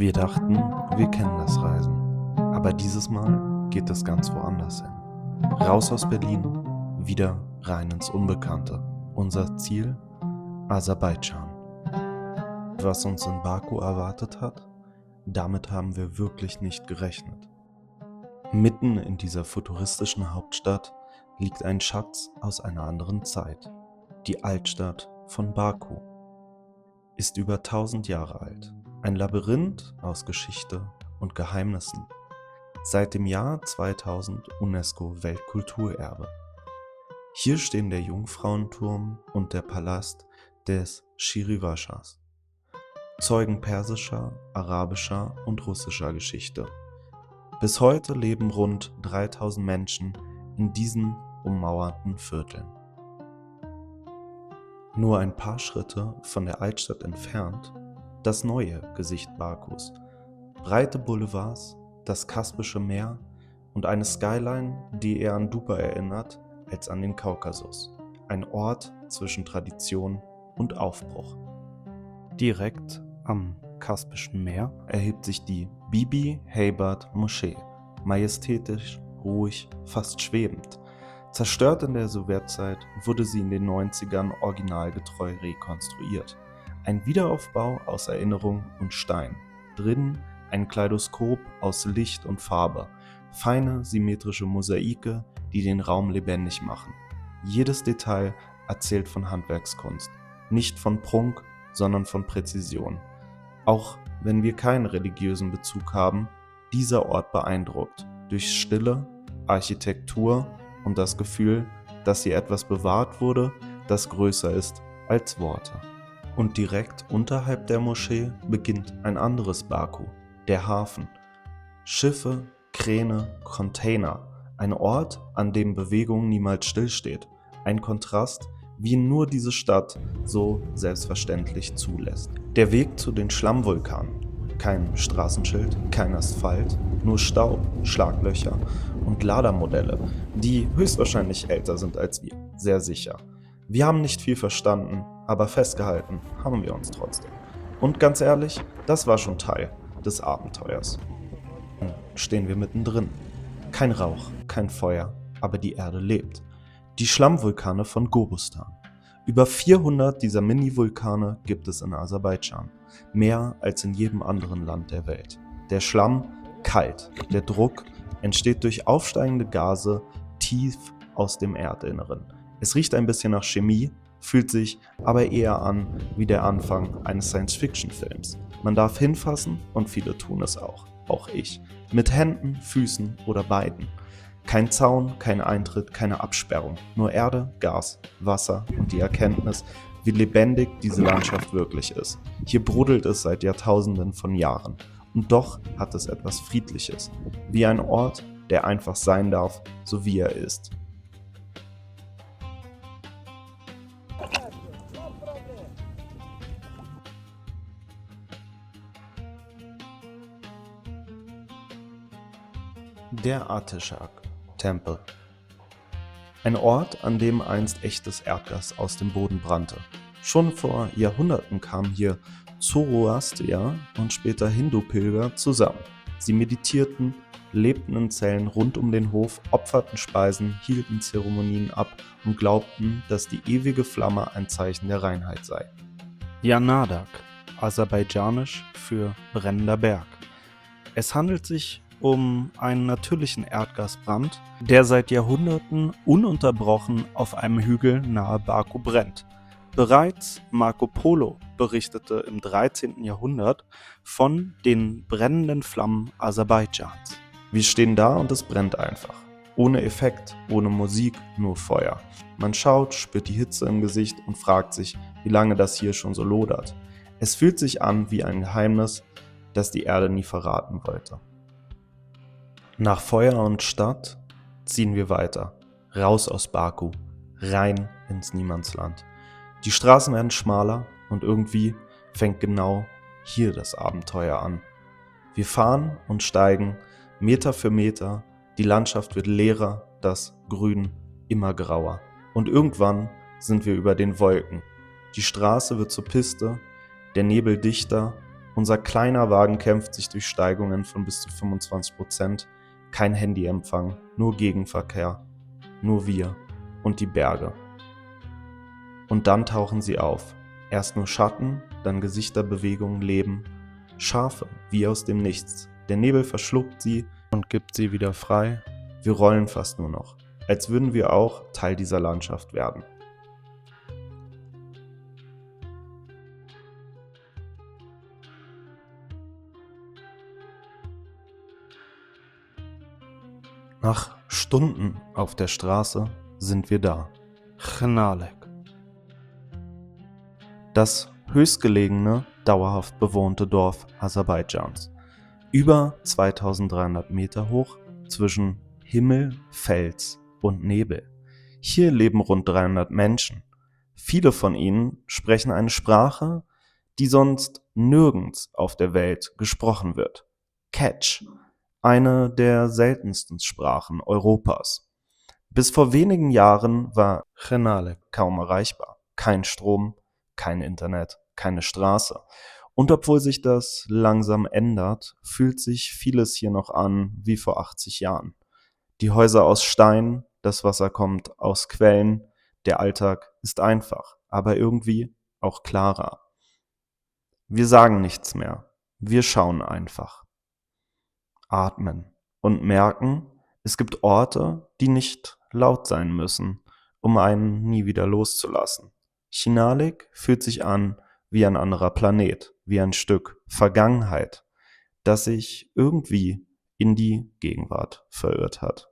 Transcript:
Wir dachten, wir kennen das Reisen, aber dieses Mal geht es ganz woanders hin. Raus aus Berlin, wieder rein ins Unbekannte. Unser Ziel? Aserbaidschan. Was uns in Baku erwartet hat? Damit haben wir wirklich nicht gerechnet. Mitten in dieser futuristischen Hauptstadt liegt ein Schatz aus einer anderen Zeit. Die Altstadt von Baku ist über 1000 Jahre alt. Ein Labyrinth aus Geschichte und Geheimnissen. Seit dem Jahr 2000 UNESCO-Weltkulturerbe. Hier stehen der Jungfrauenturm und der Palast des Shirivashas, Zeugen persischer, arabischer und russischer Geschichte. Bis heute leben rund 3000 Menschen in diesen ummauerten Vierteln. Nur ein paar Schritte von der Altstadt entfernt das neue Gesicht Bakus. Breite Boulevards, das Kaspische Meer und eine Skyline, die eher an Dubai erinnert als an den Kaukasus. Ein Ort zwischen Tradition und Aufbruch. Direkt am Kaspischen Meer erhebt sich die Bibi Heybart Moschee. Majestätisch, ruhig, fast schwebend. Zerstört in der Sowjetzeit wurde sie in den 90ern originalgetreu rekonstruiert. Ein Wiederaufbau aus Erinnerung und Stein. Drinnen ein Kaleidoskop aus Licht und Farbe. Feine, symmetrische Mosaike, die den Raum lebendig machen. Jedes Detail erzählt von Handwerkskunst. Nicht von Prunk, sondern von Präzision. Auch wenn wir keinen religiösen Bezug haben, dieser Ort beeindruckt. Durch Stille, Architektur und das Gefühl, dass hier etwas bewahrt wurde, das größer ist als Worte. Und direkt unterhalb der Moschee beginnt ein anderes Baku, der Hafen. Schiffe, Kräne, Container. Ein Ort, an dem Bewegung niemals stillsteht. Ein Kontrast, wie ihn nur diese Stadt so selbstverständlich zulässt. Der Weg zu den Schlammvulkanen. Kein Straßenschild, kein Asphalt, nur Staub, Schlaglöcher und Ladermodelle, die höchstwahrscheinlich älter sind als wir. Sehr sicher. Wir haben nicht viel verstanden, aber festgehalten haben wir uns trotzdem. Und ganz ehrlich, das war schon Teil des Abenteuers. Dann stehen wir mittendrin. Kein Rauch, kein Feuer, aber die Erde lebt. Die Schlammvulkane von Gobustan. Über 400 dieser Mini-Vulkane gibt es in Aserbaidschan. Mehr als in jedem anderen Land der Welt. Der Schlamm kalt. Der Druck entsteht durch aufsteigende Gase tief aus dem Erdinneren. Es riecht ein bisschen nach Chemie, fühlt sich aber eher an wie der Anfang eines Science-Fiction-Films. Man darf hinfassen und viele tun es auch ich. Mit Händen, Füßen oder beiden. Kein Zaun, kein Eintritt, keine Absperrung. Nur Erde, Gas, Wasser und die Erkenntnis, wie lebendig diese Landschaft wirklich ist. Hier brodelt es seit Jahrtausenden von Jahren. Und doch hat es etwas Friedliches. Wie ein Ort, der einfach sein darf, so wie er ist. Der Ateshak-Tempel. Ein Ort, an dem einst echtes Erdgas aus dem Boden brannte. Schon vor Jahrhunderten kamen hier Zoroastrier und später Hindu-Pilger zusammen. Sie meditierten, lebten in Zellen rund um den Hof, opferten Speisen, hielten Zeremonien ab und glaubten, dass die ewige Flamme ein Zeichen der Reinheit sei. Janadak, aserbaidschanisch für brennender Berg. Es handelt sich um einen natürlichen Erdgasbrand, der seit Jahrhunderten ununterbrochen auf einem Hügel nahe Baku brennt. Bereits Marco Polo berichtete im 13. Jahrhundert von den brennenden Flammen Aserbaidschans. Wir stehen da und es brennt einfach. Ohne Effekt, ohne Musik, nur Feuer. Man schaut, spürt die Hitze im Gesicht und fragt sich, wie lange das hier schon so lodert. Es fühlt sich an wie ein Geheimnis, das die Erde nie verraten wollte. Nach Feuer und Stadt ziehen wir weiter, raus aus Baku, rein ins Niemandsland. Die Straßen werden schmaler und irgendwie fängt genau hier das Abenteuer an. Wir fahren und steigen Meter für Meter, die Landschaft wird leerer, das Grün immer grauer. Und irgendwann sind wir über den Wolken. Die Straße wird zur Piste, der Nebel dichter Unser kleiner Wagen kämpft sich durch Steigungen von bis zu 25%. Kein Handyempfang, nur Gegenverkehr, nur wir und die Berge. Und dann tauchen sie auf. Erst nur Schatten, dann Gesichterbewegung, Leben. Schafe, wie aus dem Nichts. Der Nebel verschluckt sie und gibt sie wieder frei. Wir rollen fast nur noch, als würden wir auch Teil dieser Landschaft werden. Nach Stunden auf der Straße sind wir da. Chenalek. Das höchstgelegene, dauerhaft bewohnte Dorf Aserbaidschans. Über 2300 Meter hoch, zwischen Himmel, Fels und Nebel. Hier leben rund 300 Menschen. Viele von ihnen sprechen eine Sprache, die sonst nirgends auf der Welt gesprochen wird. Ketsch, eine der seltensten Sprachen Europas. Bis vor wenigen Jahren war Chenalek kaum erreichbar. Kein Strom, kein Internet, keine Straße. Und obwohl sich das langsam ändert, fühlt sich vieles hier noch an wie vor 80 Jahren. Die Häuser aus Stein, das Wasser kommt aus Quellen, der Alltag ist einfach, aber irgendwie auch klarer. Wir sagen nichts mehr, wir schauen einfach. Atmen und merken, es gibt Orte, die nicht laut sein müssen, um einen nie wieder loszulassen. Chinalik fühlt sich an wie ein anderer Planet, wie ein Stück Vergangenheit, das sich irgendwie in die Gegenwart verirrt hat.